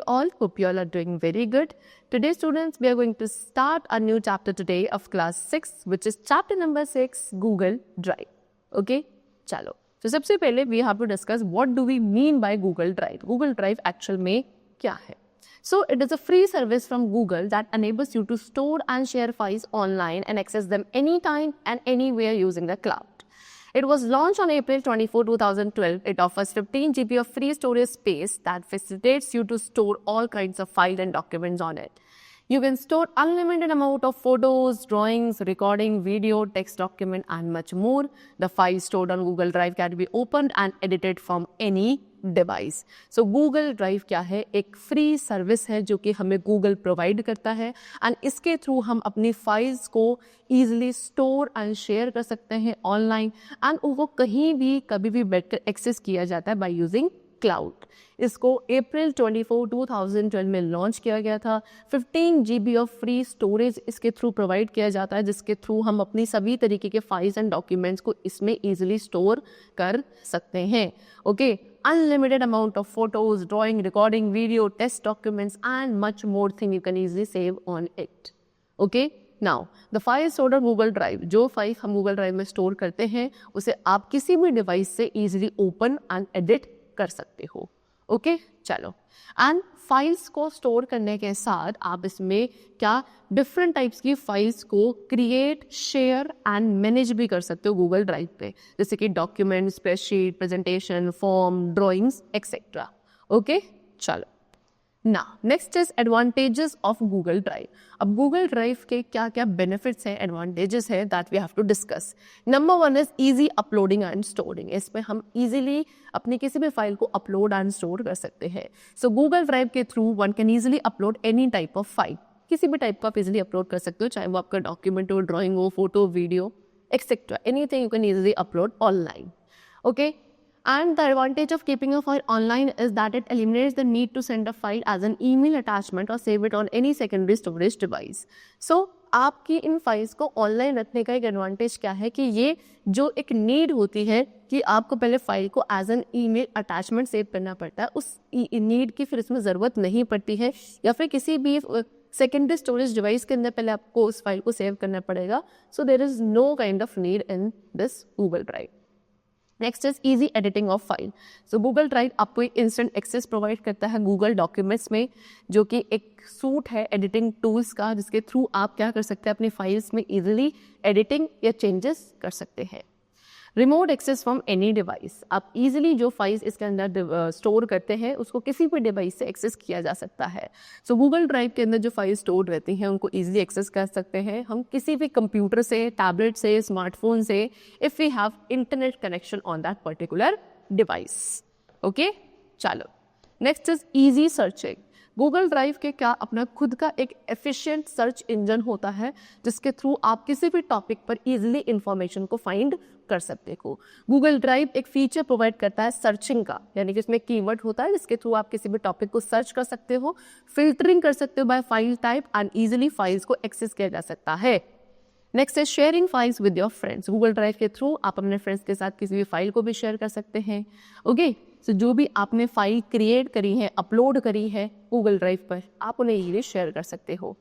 you all? Hope you all are doing very good. Today students, we are going to start a new chapter today of class 6, which is chapter number 6, Google Drive. Okay, chalo. So सबसे पहले we have to discuss what do we mean by Google Drive. Google Drive actual में क्या है? So it is a free service from Google that enables you to store and share files online and access them anytime and anywhere using the cloud. It was launched on April 24, 2012. It offers 15 GB of free storage space that facilitates you to store all kinds of files and documents on it. You can store unlimited amount of photos, drawings, recording, video, text document and much more. The files stored on Google Drive can be opened and edited from any device. So Google drive क्या है? एक free service है जो कि हमें Google provide करता है and इसके थ्रू हम अपनी फाइल्स को ईजिली स्टोर एंड शेयर कर सकते हैं ऑनलाइन एंड वो कहीं भी कभी भी बैठकर एक्सेस किया जाता है बाय यूजिंग क्लाउड. इसको अप्रैल 24, 2012 में लॉन्च किया गया था. 15 GB ऑफ फ्री स्टोरेज इसके थ्रू प्रोवाइड किया जाता है जिसके थ्रू हम अपनी सभी तरीके के फाइल्स एंड डॉक्यूमेंट्स को इसमें ईजिली स्टोर कर सकते हैं. Okay, unlimited amount of photos, drawing, recording, video, test documents and much more thing you can easily save on it. Okay, now the files stored on Google Drive, जो file हम Google Drive में store करते हैं उसे आप किसी भी device से इजीली ओपन एंड एडिट कर सकते हो. ओके, चलो. एंड फाइल्स को स्टोर करने के साथ आप इसमें क्या डिफरेंट टाइप्स की फाइल्स को क्रिएट, शेयर एंड मैनेज भी कर सकते हो गूगल ड्राइव पे, जैसे कि document, spreadsheet, presentation, form, drawings etcetera. Okay, चलो. Now, next is advantages of Google Drive. अब Google Drive के क्या क्या benefits हैं, advantages हैं that we have to discuss. Number one is easy uploading and storing. इसमें हम easily अपनी किसी भी फाइल को upload and store कर सकते हैं. So Google Drive के through one can easily upload any type of file. किसी भी टाइप का आप easily upload कर सकते हो, चाहे वो आपका डॉक्यूमेंट हो, ड्राइंग हो, photo, video etcetera. Anything you can easily upload online. Okay. And the advantage of keeping a file online is that it eliminates the need to send a file as an email attachment or save it on any secondary storage device. So, आपकी इन files को online रखने का एक advantage क्या है कि ये जो एक नीड होती है कि आपको पहले फाइल को as an email attachment save करना पड़ता है, उस नीड की फिर इसमें ज़रूरत नहीं पड़ती है या फिर किसी भी सेकेंडरी स्टोरेज डिवाइस के अंदर पहले आपको उस फाइल को सेव करना पड़ेगा. So there is no kind of need in this Google drive. Next is easy editing of file. So Google drive आपको एक इंस्टेंट एक्सेस प्रोवाइड करता है गूगल डॉक्यूमेंट्स में, जो कि एक सूट है एडिटिंग टूल्स का जिसके थ्रू आप क्या कर सकते हैं, अपनी फाइल्स में इजीली एडिटिंग या चेंजेस कर सकते हैं. Remote access from any device. आप इजीली जो फाइल्स इसके अंदर स्टोर करते हैं उसको किसी भी डिवाइस से एक्सेस किया जा सकता है. सो गूगल ड्राइव के अंदर जो फाइल स्टोर रहती हैं उनको इजीली एक्सेस कर सकते हैं हम किसी भी कंप्यूटर से, टैबलेट से, स्मार्टफोन से, if we have internet connection on that particular device. Okay, चलो. Next is easy searching. Google drive के क्या अपना खुद का एक एफिशिएंट सर्च इंजन होता है जिसके थ्रू आप किसी भी टॉपिक पर इजीली इंफॉर्मेशन को फाइंड कर सकते हो. गूगल ड्राइव एक फीचर प्रोवाइड करता है सर्चिंग का, यानी कि इसमें कीवर्ड होता है जिसके थ्रू आप किसी भी टॉपिक को सर्च कर सकते हो, फिल्टरिंग कर सकते हो by file type and easily files को एक्सेस किया जा सकता है. नेक्स्ट है sharing files with your friends. Google drive के थ्रू आप अपने फ्रेंड्स के साथ किसी भी फाइल को भी शेयर कर सकते हैं. ओके, सो जो भी आपने फाइल क्रिएट करी है, अपलोड करी है गूगल ड्राइव पर, आप उन्हें इजीली शेयर कर सकते हो.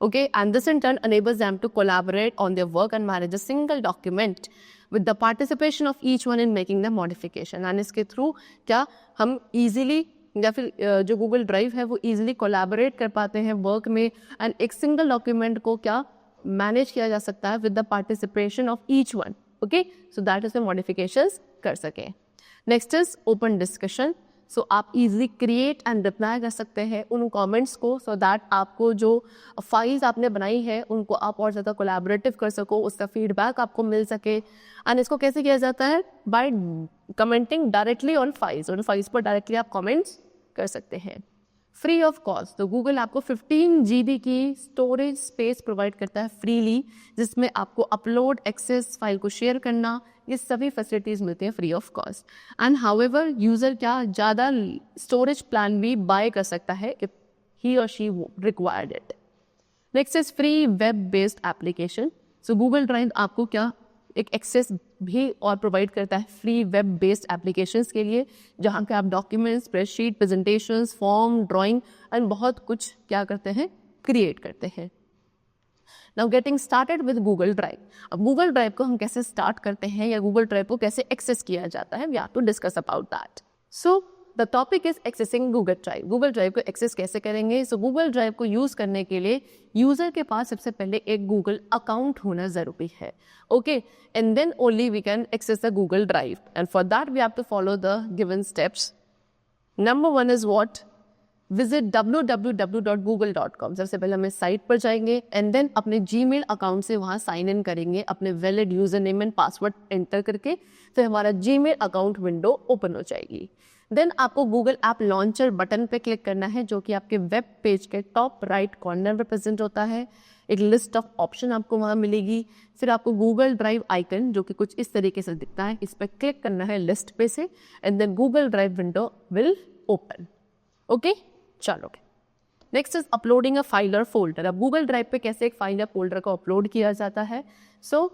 Okay, and this in turn enables them to collaborate on their work and manage a single document with the participation of each one in making the modification. And इसके through क्या हम easily या फिर जो Google drive है वो easily collaborate कर पाते हैं वर्क में एंड एक सिंगल डॉक्यूमेंट को क्या मैनेज किया जा सकता है with the participation of each one. Okay, so that is modifications कर सकें. Next is open discussion. So आप इजीली क्रिएट एंड रिप्लाई कर सकते हैं उन कमेंट्स को, सो दैट आपको जो फाइल्स आपने बनाई है उनको आप और ज़्यादा कोलैबोरेटिव कर सको, उसका फीडबैक आपको मिल सके. एंड इसको कैसे किया जाता है? By commenting directly on files. उन फाइल्स पर डायरेक्टली आप कमेंट्स कर सकते हैं फ्री ऑफ कॉस्ट. तो गूगल आपको 15 GB की स्टोरेज स्पेस प्रोवाइड करता है फ्रीली, जिसमें आपको अपलोड, एक्सेस, फाइल को शेयर करना, ये सभी फैसिलिटीज मिलती हैं free of cost. And however user क्या ज़्यादा स्टोरेज प्लान भी बाय कर सकता है इफ ही और she required it. Next is free web based application. So Google drive आपको क्या एक एक्सेस भी और प्रोवाइड करता है फ्री वेब बेस्ड एप्लीकेशंस के लिए, जहाँ के आप documents, spreadsheet, presentations, form, drawing and बहुत कुछ क्या करते हैं, क्रिएट करते हैं। Now getting started with Google drive. अब गूगल ड्राइव को हम कैसे स्टार्ट करते हैं या गूगल ड्राइव को कैसे एक्सेस किया जाता है, we have to discuss about that. So the topic is accessing Google drive. Google drive को एक्सेस कैसे करेंगे? सो गूगल ड्राइव को यूज करने के लिए यूजर के पास सबसे पहले एक गूगल अकाउंट होना जरूरी है, okay, and then only we can access the Google drive, and for that we have to follow the given steps. Number 1 is what? Visit www.google.com। सबसे पहले हम इस साइट पर जाएंगे एंड देन अपने जीमेल अकाउंट से वहाँ साइन इन करेंगे अपने valid user name and password enter करके, फिर हमारा जीमेल अकाउंट विंडो ओपन हो जाएगी। देन आपको गूगल ऐप लॉन्चर बटन पे क्लिक करना है, जो कि आपके वेब पेज के टॉप राइट कॉर्नर में प्रेजेंट होता है। एक लिस्ट ऑफ ऑप्शन आपको वहाँ मिलेगी। फिर आपको गूगल ड्राइव आइकन, जो कि कुछ इस तरीके से दिखता है, इस पर क्लिक करना है लिस्ट पे से, and then Google Drive window will open, okay. चलो, next is uploading a file और फोल्डर। अब गूगल ड्राइव पे कैसे एक फाइल या फोल्डर को अपलोड किया जाता है? So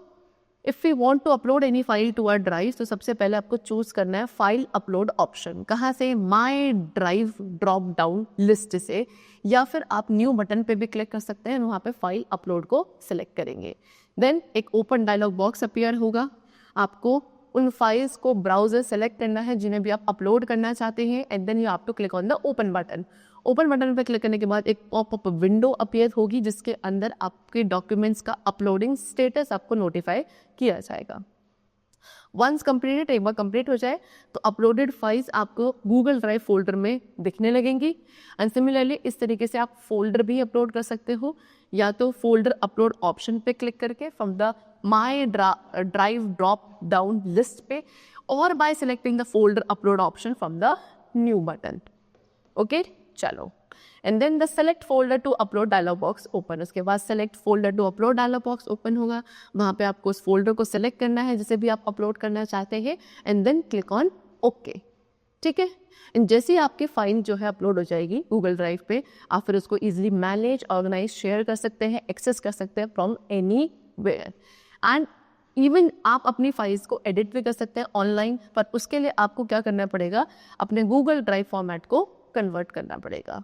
if you want to upload any file to our drive, तो सबसे पहले आपको चूज करना है फाइल अपलोड ऑप्शन। कहाँ से? माई ड्राइव ड्रॉप डाउन लिस्ट से, या फिर आप न्यू बटन पे भी क्लिक कर सकते हैं, वहाँ पे फाइल अपलोड को सिलेक्ट करेंगे। देन एक ओपन डायलॉग बॉक्स अपीयर होगा। आपको उन फाइल्स को ब्राउजर सेलेक्ट करना है जिन्हें भी आप अपलोड करना चाहते हैं, and then you have to click on the open button. Open button पर क्लिक करने के बाद एक पॉपअप विंडो अपीयर होगी, जिसके अंदर आपके डॉक्यूमेंट्स का अपलोडिंग स्टेटस आपको नोटिफाई किया जाएगा। वंस कंप्लीटेड, एक बार कंप्लीट हो जाए तो अपलोडेड फाइल्स आपको गूगल ड्राइव फोल्डर में दिखने लगेंगी। एंड सिमिलरली इस तरीके से आप फोल्डर भी अपलोड कर सकते हो, या तो फोल्डर अपलोड ऑप्शन पे क्लिक करके from the My Drive drop down list पे, और by selecting the folder upload option from the new button, okay. चलो, and then the select folder to upload dialog box open. उसके बाद select folder to upload dialog box open होगा। वहाँ पे आपको उस फोल्डर को सेलेक्ट करना है जिसे भी आप अपलोड करना चाहते हैं, and then click on okay, ठीक है। एंड जैसे ही आपकी फाइल जो है अपलोड हो जाएगी गूगल ड्राइव पे, आप फिर उसको इजीली मैनेज, ऑर्गेनाइज, शेयर कर सकते हैं, एक्सेस कर सकते हैं from anywhere. And even आप अपनी फाइल्स को एडिट भी कर सकते हैं ऑनलाइन, पर उसके लिए आपको क्या करना पड़ेगा? अपने गूगल ड्राइव फॉर्मेट को कन्वर्ट करना पड़ेगा।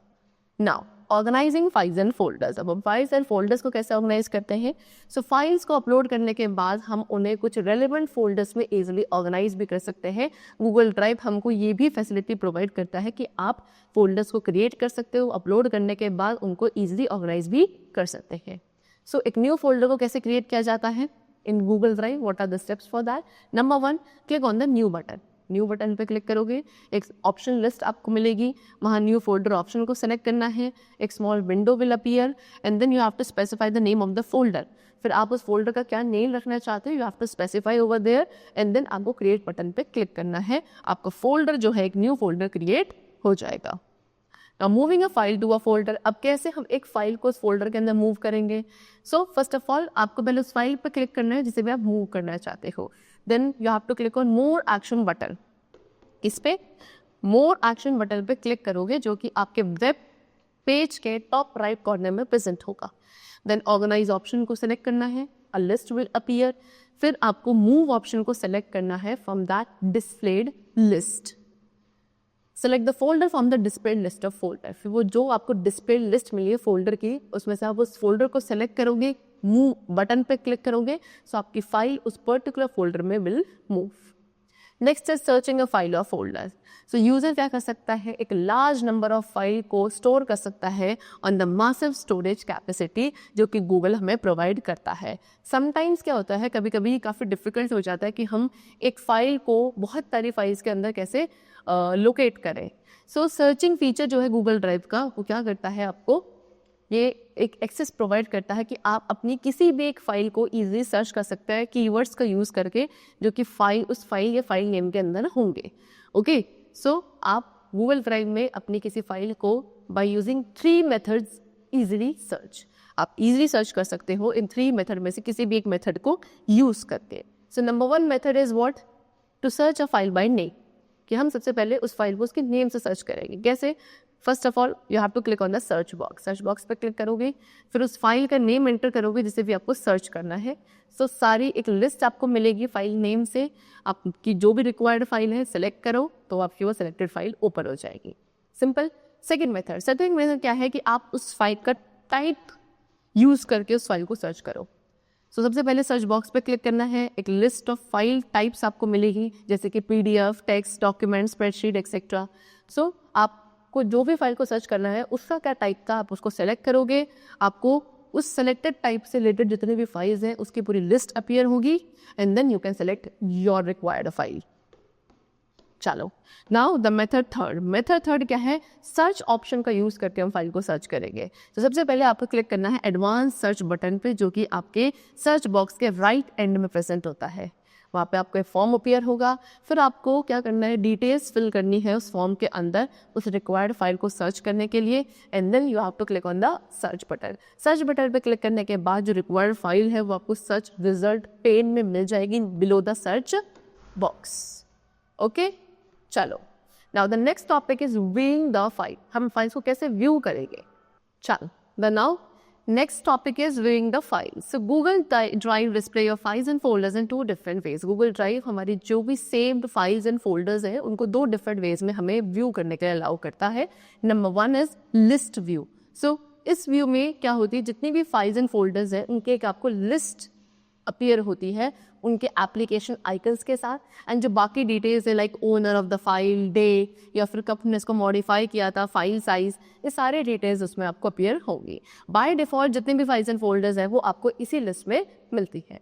Now organising files and folders. अब हम फाइल्स एंड फोल्डर्स को कैसे ऑर्गेनाइज करते हैं? सो फाइल्स को अपलोड करने के बाद हम उन्हें कुछ रेलेवेंट फोल्डर्स में इजीली ऑर्गेनाइज भी कर सकते हैं। गूगल ड्राइव हमको ये भी फैसिलिटी प्रोवाइड करता है कि आप फोल्डर्स को क्रिएट कर सकते हो, अपलोड करने के बाद उनको ईजिली ऑर्गेनाइज भी कर सकते हैं। सो एक न्यू फोल्डर को कैसे क्रिएट किया जाता है in Google drive? What are the steps for that? Number 1, click on the new button. New button पे क्लिक करोगे, एक ऑप्शन लिस्ट आपको मिलेगी, वहाँ न्यू फोल्डर ऑप्शन को सेलेक्ट करना है, एक small window will appear, and then you have to specify the name of the folder. फिर आप उस फोल्डर का क्या नेम रखना चाहते हो, you have to specify over there, and then आपको क्रिएट बटन पे क्लिक करना है। आपका फोल्डर जो है एक न्यू फोल्डर क्रिएट हो जाएगा। Now moving a file to a folder। अब कैसे हम एक फाइल को उस फोल्डर के अंदर मूव करेंगे? सो फर्स्ट ऑफ ऑल आपको पहले उस फाइल पर क्लिक करना है जिसे भी आप मूव करना चाहते हो। Then you have to click on more action button. किस पे? मोर एक्शन बटन पे क्लिक करोगे, जो कि आपके वेब पेज के टॉप राइट कॉर्नर में प्रेजेंट होगा। देन ऑर्गेनाइज ऑप्शन को सेलेक्ट करना है, अ लिस्ट विल अपीयर। फिर आपको मूव ऑप्शन को सेलेक्ट करना है from that displayed list. Select the folder from the displayed list of folder. फिर वो जो आपको डिस्प्लेड लिस्ट मिली है फोल्डर की, उसमें से आप उस फोल्डर को सेलेक्ट करोगे, मूव बटन पे क्लिक करोगे, सो आपकी फाइल उस पर्टिकुलर फोल्डर में will move. Next is searching a file और फोल्डर। सो यूजर क्या कर सकता है? एक लार्ज नंबर ऑफ फाइल को स्टोर कर सकता है on the massive storage capacity जो कि गूगल हमें प्रोवाइड करता है। समटाइम्स क्या होता है, कभी कभी काफ़ी डिफिकल्ट हो जाता है कि हम एक फाइल को बहुत सारी फाइल्स के अंदर कैसे लोकेट करें। सो सर्चिंग फीचर जो है गूगल ड्राइव का, वो क्या करता है, आपको ये एक एक्सेस प्रोवाइड करता है कि आप अपनी किसी भी एक फाइल को इजीली सर्च कर सकते हैं कीवर्ड्स का यूज़ करके, जो कि फाइल उस फाइल या फाइल नेम के अंदर होंगे। ओके, सो आप गूगल ड्राइव में अपनी किसी फाइल को by using 3 methods easily search, आप इजीली सर्च कर सकते हो इन 3 मेथड में से किसी भी एक मेथड को यूज़ करके। So number 1 method is what? To search a file by name, कि हम सबसे पहले उस फाइल को उसके नेम से सर्च करेंगे। कैसे? First of all you have to click on the search box पे क्लिक करोगे, फिर उस फाइल का नेम एंटर करोगे जिसे भी आपको सर्च करना है। सो सारी एक लिस्ट आपको मिलेगी फाइल नेम से, आपकी जो भी रिक्वायर्ड फाइल है सेलेक्ट करो तो आपकी वो सिलेक्टेड फाइल ओपन हो जाएगी। सिंपल। सेकेंड मेथड क्या है कि आप उस फाइल का टाइप यूज करके उस फाइल को सर्च करो। सो सबसे पहले सर्च बॉक्स पे क्लिक करना है, एक लिस्ट ऑफ फाइल टाइप्स आपको मिलेगी जैसे कि PDF, text, document, spreadsheet etcetera. So आपको जो भी फाइल को सर्च करना है उसका क्या टाइप था आप उसको सेलेक्ट करोगे, आपको उस सेलेक्टेड टाइप से रिलेटेड जितने भी फाइल्स हैं उसकी पूरी लिस्ट अपीयर होगी and then you can select your required file. चलो नाउ द मेथड थर्ड क्या है, सर्च ऑप्शन का यूज करके हम फाइल को सर्च करेंगे। तो सबसे पहले आपको क्लिक करना है एडवांस सर्च बटन पे जो कि आपके सर्च बॉक्स के राइट एंड में प्रेजेंट होता है। वहाँ पे आपको एक फॉर्म अपीयर होगा, फिर आपको क्या करना है, डिटेल्स फिल करनी है उस फॉर्म के अंदर उस रिक्वायर्ड फाइल को सर्च करने के लिए and then you have to click on the search button पे क्लिक करने के बाद जो रिक्वायर्ड फाइल है वो आपको सर्च रिजल्ट पेन में मिल जाएगी below the search box. Okay चलो now the next topic is viewing the file. हम फाइल्स को कैसे व्यू करेंगे। चलो the now next topic is viewing the file. So Google Drive display your files and folders in 2 different ways. Google Drive हमारी जो भी saved files and folders हैं उनको 2 डिफरेंट वेज में हमें व्यू करने के लिए अलाउ करता है। Number 1 is list view. So इस व्यू में क्या होती है, जितनी भी फाइल्स एंड फोल्डर्स हैं उनके एक आपको लिस्ट अपीयर होती है उनके एप्लीकेशन आइकन्स के साथ एंड जो बाकी डिटेल्स है like owner of the file, day या फिर कब हमने इसको मॉडिफाई किया था, फाइल साइज, ये सारे डिटेल्स उसमें आपको अपीयर होंगी। बाय डिफॉल्ट जितने भी फाइल्स एंड फोल्डर्स हैं वो आपको इसी लिस्ट में मिलती है।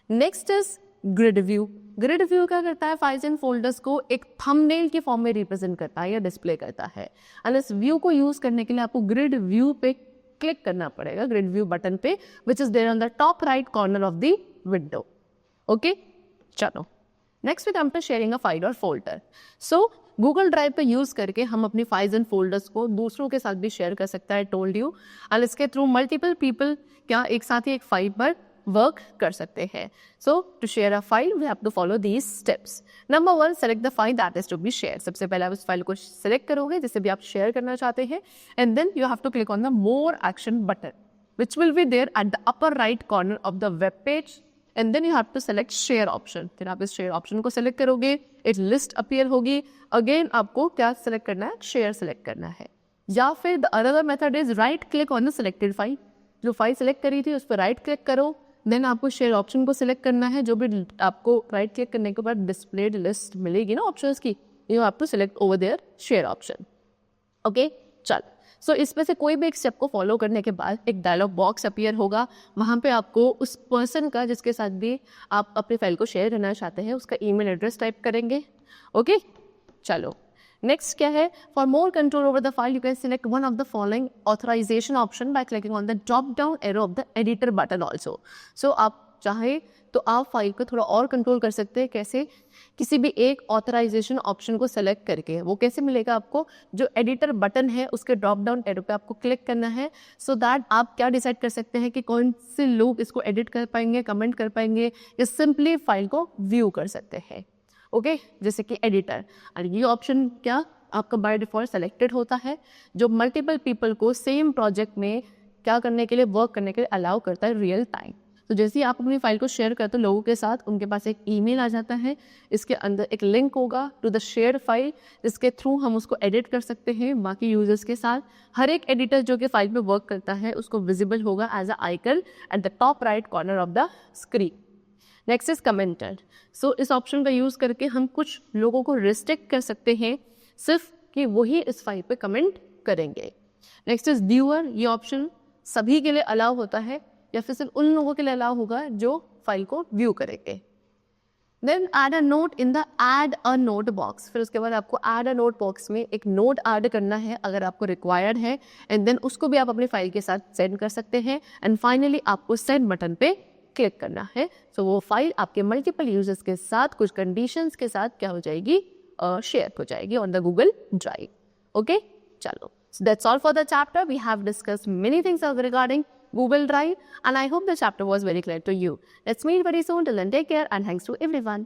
Next is grid view. Grid view क्या करता है, फाइल्स एंड फोल्डर्स को एक थंबनेल के फॉर्म में रिप्रेजेंट करता है या डिस्प्ले करता है एंड इस व्यू को यूज करने के लिए आपको ग्रिड व्यू पे क्लिक करना पड़ेगा, ग्रिड व्यू बटन पे which is there on the top right corner of the window. Okay चलो next we come to sharing a file और फोल्डर। सो गूगल ड्राइव पे यूज करके हम अपनी फाइल्स एंड फोल्डर्स को दूसरों के साथ भी शेयर कर सकता है, टोल्ड यू, एंड इसके थ्रू मल्टीपल पीपल क्या एक साथ ही एक फाइल पर वर्क कर सकते हैं। So to share a file we have to follow these steps. Number 1, select the file that is to be share. सबसे पहले आप उस फाइल को सेलेक्ट करोगे जिसे भी आप शेयर करना चाहते हैं and then you have to click on the more action button which will be there at the upper right corner of the web page and then you have to select share option। फिर आप इस share option को select करोगे, एक list appear होगी, again आपको क्या select करना है, share select करना है। या फिर the other method is right click on the selected file। जो फाइल सेलेक्ट करी थी उस पर राइट क्लिक करो, देन आपको शेयर ऑप्शन को सिलेक्ट करना है। जो भी आपको राइट क्लिक करने के बाद डिस्प्लेड लिस्ट मिलेगी ना ऑप्शंस की, you have to select over there share option. Okay चल सो इसमें से कोई भी एक स्टेप को फॉलो करने के बाद एक डायलॉग बॉक्स अपीयर होगा, वहाँ पे आपको उस पर्सन का जिसके साथ भी आप अपनी फाइल को शेयर करना चाहते हैं उसका ईमेल एड्रेस टाइप करेंगे। ओके चलो नेक्स्ट क्या है, for more control over the file you can select one of the following authorization option by clicking on the drop down arrow of the editor button also. So आप चाहे तो आप file को थोड़ा और कंट्रोल कर सकते हैं। कैसे, किसी भी एक ऑथराइजेशन ऑप्शन को सेलेक्ट करके। वो कैसे मिलेगा आपको, जो एडिटर बटन है उसके ड्रॉप डाउन एरो पे आपको क्लिक करना है सो दैट आप क्या डिसाइड कर सकते हैं कि कौन से लोग इसको एडिट कर पाएंगे, कमेंट कर पाएंगे या सिंपली फाइल को व्यू कर सकते हैं। ओके जैसे कि एडिटर, और ये ऑप्शन क्या आपका बाय डिफॉल्ट सेलेक्टेड होता है जो मल्टीपल पीपल को सेम प्रोजेक्ट में क्या करने के लिए, वर्क करने के लिए अलाउ करता है रियल टाइम। तो जैसे ही आप अपनी फाइल को शेयर करते हो लोगों के साथ, उनके पास एक ईमेल आ जाता है, इसके अंदर एक लिंक होगा टू द शेयर फाइल जिसके थ्रू हम उसको एडिट कर सकते हैं बाकी यूजर्स के साथ। हर एक एडिटर जो कि फाइल पे वर्क करता है उसको विजिबल होगा as a icon at the top right corner of the screen. Next is commented. So इस ऑप्शन का यूज़ करके हम कुछ लोगों को रिस्ट्रिक्ट कर सकते हैं सिर्फ कि वही इस फाइल पे कमेंट करेंगे। Next is viewer. ये ऑप्शन सभी के लिए अलाउ होता है या फिर सिर्फ उन लोगों के लिए अलाउ होगा जो फाइल को व्यू करेंगे। Then add a note in the add a note box. फिर उसके बाद आपको ऐड अ नोट बॉक्स में एक नोट ऐड करना है अगर आपको रिक्वायर्ड है, एंड देन उसको भी आप अपनी फाइल के साथ सेंड कर सकते हैं। एंड फाइनली आपको सेंड बटन पे क्लिक करना है। सो वो फाइल आपके मल्टीपल यूजर्स के साथ कुछ कंडीशंस के साथ क्या हो जाएगी, शेयर हो जाएगी on the Google drive. Okay चलो, so that's all for the chapter. We have discussed many things regarding Google Drive and I hope the chapter was very clear to you. Let's meet very soon. Till then, take care and thanks to everyone.